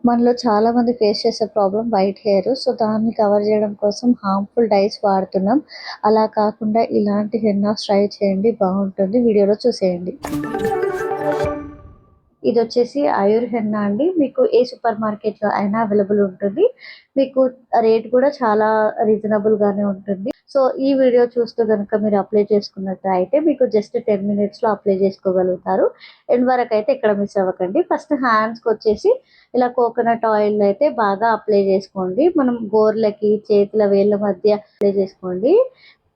మనలో చాలామంది ఫేస్ చేసే ప్రాబ్లమ్ వైట్ హెయిర్. సో, దాన్ని కవర్ చేయడం కోసం హార్మ్‌ఫుల్ డైస్ వాడుతున్నాం. అలా కాకుండా ఇలాంటి హెన్నాస్ ట్రై చేయండి, బావుంటుంది. వీడియోలో చూసేయండి. ఇదొచ్చేసి ఆయుర్ హెన్నా అండి. మీకు ఏ సూపర్ మార్కెట్‌లో అయినా అవైలబుల్ ఉంటుంది. మీకు రేట్ కూడా చాలా రీజనబుల్‌గానే ఉంటుంది. సో, ఈ వీడియో చూస్తూ గనుక మీరు అప్లై చేసుకున్నట్టయితే మీకు జస్ట్ 10 మినిట్స్‌లో అప్లై చేసుకోగలుగుతారు. ఎండ్ వరకైతే ఎక్కడ మిస్ అవ్వకండి. ఫస్ట్ హ్యాండ్స్‌కొచ్చేసి ఇలా కోకోనట్ ఆయిల్ అయితే బాగా అప్లై చేసుకోండి. మనం గోర్లకి, చేతుల వేళ్ళ మధ్య అప్లై చేసుకోండి.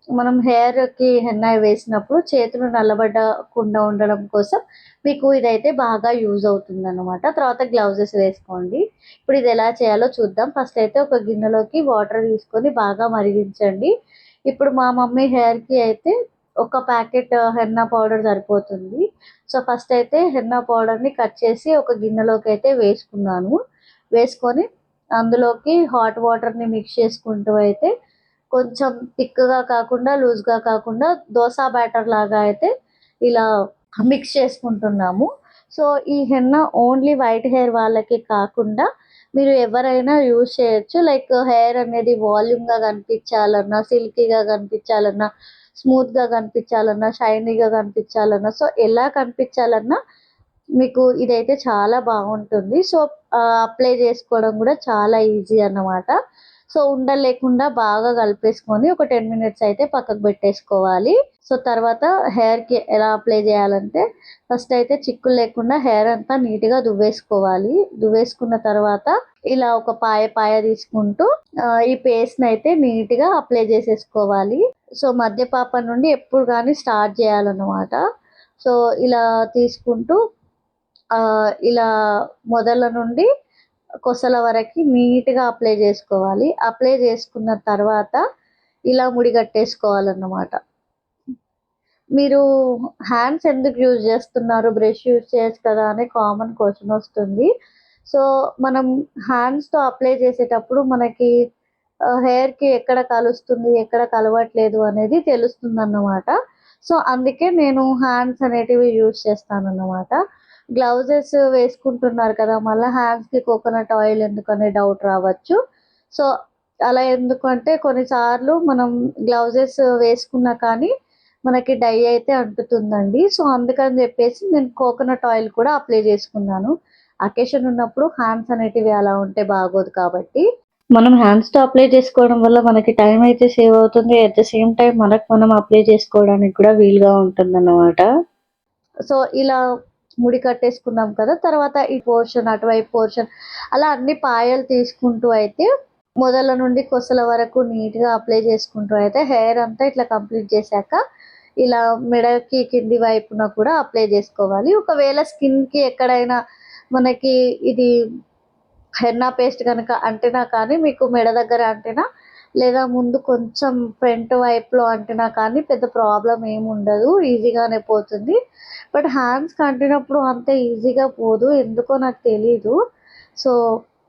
మనం హెయిర్‌కి హెన్నా వేసినప్పుడు చేతులు నల్లబడకుండా ఉండడం కోసం మీకు ఇదైతే బాగా యూజ్ అవుతుందన్నమాట. తర్వాత గ్లౌజెస్ వేసుకోండి. ఇప్పుడు ఇది ఎలా చేయాలో చూద్దాం. ఫస్ట్ అయితే ఒక గిన్నెలోకి వాటర్ తీసుకొని బాగా మరిగించండి. ఇప్పుడు మా మమ్మీ హెయిర్‌కి అయితే ఒక ప్యాకెట్ హెన్నా పౌడర్ సరిపోతుంది. సో, ఫస్ట్ అయితే హెన్నా పౌడర్‌ని కట్ చేసి ఒక గిన్నెలోకి అయితే వేసుకున్నాను. వేసుకొని అందులోకి హాట్ వాటర్‌ని మిక్స్ చేసుకుంటూ అయితే కొంచెం థిక్‌గా కాకుండా, లూజ్‌గా కాకుండా దోస బ్యాటర్ లాగా అయితే ఇలా మిక్స్ చేసుకుంటున్నాము. సో, ఈ హెన్నా ఓన్లీ వైట్ హెయిర్ వాళ్ళకి కాకుండా మీరు ఎవరైనా యూజ్ చేయొచ్చు. లైక్ హెయిర్ అనేది వాల్యూమ్‌గా కనిపించాలన్నా, సిల్కీగా కనిపించాలన్నా, స్మూత్‌గా కనిపించాలన్నా, షైనీగా కనిపించాలన్నా, సో, ఎలా కనిపించాలన్నా మీకు ఇదైతే చాలా బాగుంటుంది. సో, అప్లై చేసుకోవడం కూడా చాలా ఈజీ అన్నమాట. సో, ఉండలు లేకుండా బాగా కలిపేసుకొని ఒక 10 మినిట్స్ అయితే పక్కకు పెట్టేసుకోవాలి. సో, తర్వాత హెయిర్‌కి ఎలా అప్లై చేయాలంటే ఫస్ట్ అయితే చిక్కులు లేకుండా హెయిర్ అంతా నీట్‌గా దువ్వేసుకోవాలి. దువ్వేసుకున్న తర్వాత ఇలా ఒక పాయ తీసుకుంటూ ఈ పేస్ట్‌ని అయితే నీట్‌గా అప్లై చేసేసుకోవాలి. సో, మధ్య పాప నుండి ఎప్పుడు గాని స్టార్ట్ చేయాలన్నమాట. సో, ఇలా తీసుకుంటూ ఇలా మొదల నుండి కొసల వరకి నీట్‌గా అప్లై చేసుకోవాలి. అప్లై చేసుకున్న తర్వాత ఇలా ముడి కట్టేసుకోవాలన్నమాట. మీరు హ్యాండ్స్ ఎందుకు యూజ్ చేస్తున్నారు? బ్రష్ యూజ్ చేయొచ్చు కదా! అనే కామన్ క్వెషన్ వస్తుంది. సో, మనం హ్యాండ్స్‌తో అప్లై చేసేటప్పుడు మనకి హెయిర్‌కి ఎక్కడ కలుస్తుంది, ఎక్కడ కలవట్లేదు అనేది తెలుస్తుందన్నమాట. సో, అందుకే నేను హ్యాండ్స్ అనేటివి యూజ్ చేస్తానన్నమాట. గ్లౌజెస్ వేసుకుంటున్నారు కదా! మళ్ళా హ్యాండ్స్‌కి కోకోనట్ ఆయిల్ ఎందుకనే డౌట్ రావచ్చు. సో, అలా ఎందుకంటే కొన్నిసార్లు మనం గ్లౌజెస్ వేసుకున్నా కానీ మనకి డై అయితే అంటుతుందండి. సో, అందుకని చెప్పేసి నేను కోకోనట్ ఆయిల్ కూడా అప్లై చేసుకున్నాను. అకేషన్ ఉన్నప్పుడు హ్యాండ్స్ అనేటివి అలా ఉంటే బాగోదు కాబట్టి. మనం హ్యాండ్స్‌తో అప్లై చేసుకోవడం వల్ల మనకి టైం అయితే సేవ్ అవుతుంది. అట్ ద సేమ్ టైమ్ మనకు మనం అప్లై చేసుకోవడానికి కూడా వీలుగా ఉంటుందన్నమాట. సో, ఇలా ముడి కట్టేసుకున్నాం కదా! తర్వాత ఈ పోర్షన్, అటువైపు పోర్షన్ అలా అన్ని పాయలు తీసుకుంటూ అయితే మొదల నుండి కొసల వరకు నీట్‌గా అప్లై చేసుకుంటూ అయితే హెయిర్ అంతా ఇట్లా కంప్లీట్ చేశాక ఇలా మెడకి కింది వైపున కూడా అప్లై చేసుకోవాలి. ఒకవేళ స్కిన్‌కి ఎక్కడైనా మనకి ఇది హెన్నా పేస్ట్ గనక అంటినా కానీ మీకు మెడ దగ్గర అంటినా లేదా ముందు కొంచెం ఫ్రంట్ వైపులో అంటినా కానీ పెద్ద ప్రాబ్లమ్ ఏముండదు. ఈజీగానే పోతుంది. బట్ హ్యాండ్స్‌కి అంటినప్పుడు అంత ఈజీగా పోదు. ఎందుకో నాకు తెలీదు. సో,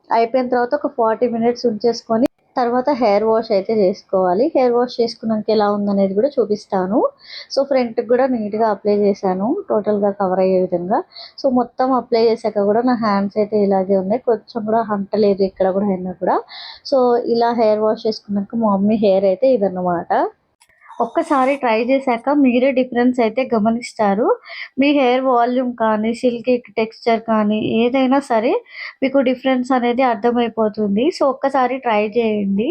అయిపోయిన తర్వాత ఒక 40 మినిట్స్ ఉంచేసుకొని తర్వాత హెయిర్ వాష్ అయితే చేసుకోవాలి. హెయిర్ వాష్ చేసుకున్నాక ఎలా ఉందనేది కూడా చూపిస్తాను. సో, ఫ్రంట్‌కి కూడా నీట్‌గా అప్లై చేశాను. టోటల్‌గా కవర్ అయ్యే విధంగా. సో, మొత్తం అప్లై చేశాక కూడా నా హ్యాండ్స్ అయితే ఇలాగే ఉన్నాయి. కొంచెం కూడా అంటలేదు ఎక్కడ కూడా హెన్నా కూడా. సో, ఇలా హెయిర్ వాష్ చేసుకున్నాక మా మమ్మీ హెయిర్ అయితే ఇదన్నమాట. ఒక్కసారి ట్రై చేశాక మీరే డిఫరెన్స్ అయితే గమనిస్తారు. మీ హెయిర్ వాల్యూమ్ కానీ, సిల్కీ టెక్స్చర్ కానీ ఏదైనా సరే మీకు డిఫరెన్స్ అనేది అర్థమైపోతుంది. సో, ఒక్కసారి ట్రై చేయండి.